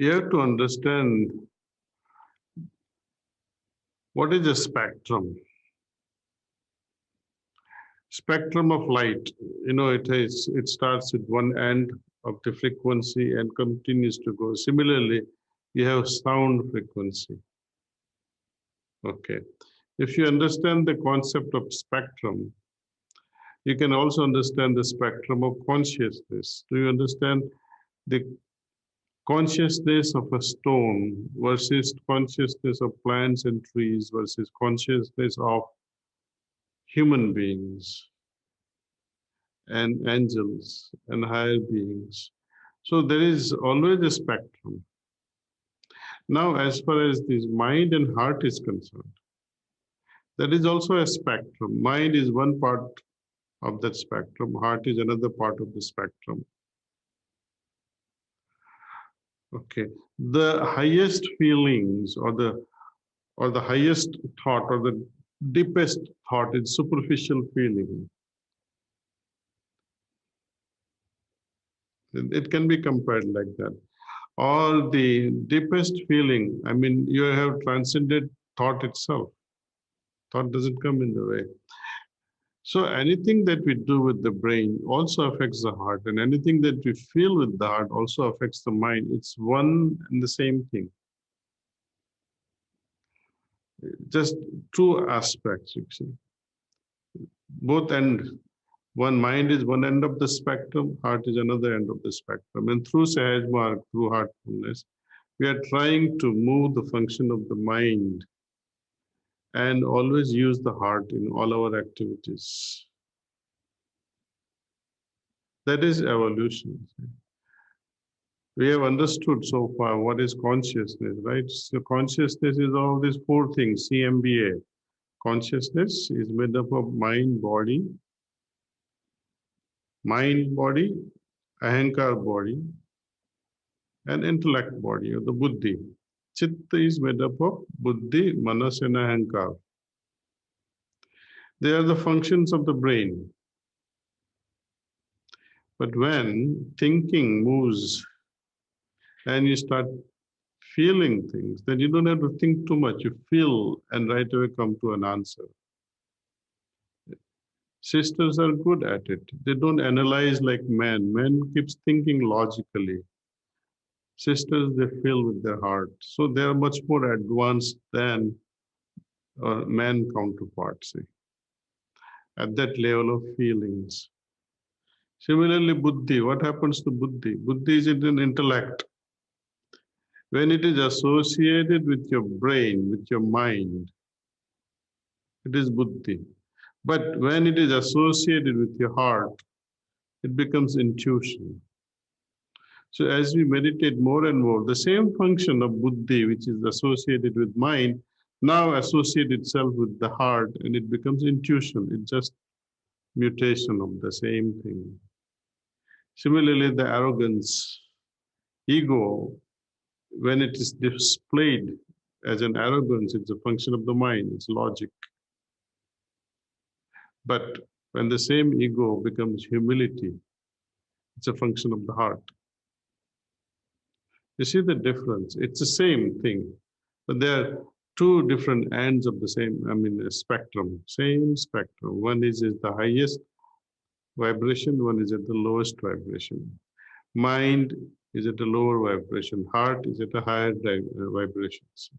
You have to understand what is a spectrum. Spectrum of light, it starts with one end of the frequency and continues to go. Similarly, you have sound frequency. Okay. If you understand the concept of spectrum, you can also understand the spectrum of consciousness. Do you understand the consciousness of a stone versus consciousness of plants and trees versus consciousness of human beings and angels and higher beings? So there is always a spectrum. Now, as far as this mind and heart is concerned, there is also a spectrum. Mind is one part of that spectrum. Heart is another part of the spectrum. Okay. The highest feelings or the highest thought or the deepest thought is superficial feeling. It can be compared like that. Or the deepest feeling, you have transcended thought itself. Thought doesn't come in the way. So anything that we do with the brain also affects the heart, and anything that we feel with the heart also affects the mind. It's one and the same thing. Just two aspects, you see. Both ends. One mind is one end of the spectrum, heart is another end of the spectrum. And through Sahaj Marg, through heartfulness, we are trying to move the function of the mind and always use the heart in all our activities. That is evolution. We have understood so far what is consciousness, right? So consciousness is all these four things, CMBA. Consciousness is made up of mind, body, ahankar body, and intellect body, or the buddhi. Chitta is made up of buddhi, manas, and ahankar. They are the functions of the brain. But when thinking moves and you start feeling things, then you don't have to think too much. You feel and right away come to an answer. Sisters are good at it. They don't analyze like men. Men keeps thinking logically. Sisters, they feel with their heart. So they are much more advanced than man counterparts, at that level of feelings. Similarly, buddhi, what happens to buddhi? Buddhi is an intellect. When it is associated with your brain, with your mind, it is buddhi. But when it is associated with your heart, it becomes intuition. So as we meditate more and more, the same function of buddhi, which is associated with mind, now associates itself with the heart, and it becomes intuition. It's just mutation of the same thing. Similarly, the arrogance, ego, when it is displayed as an arrogance, it's a function of the mind, it's logic. But when the same ego becomes humility, it's a function of the heart. You see the difference? It's the same thing, but there are two different ends of the same, spectrum, same spectrum. One is the highest vibration, one is at the lowest vibration. Mind is at a lower vibration, heart is at a higher vibrations.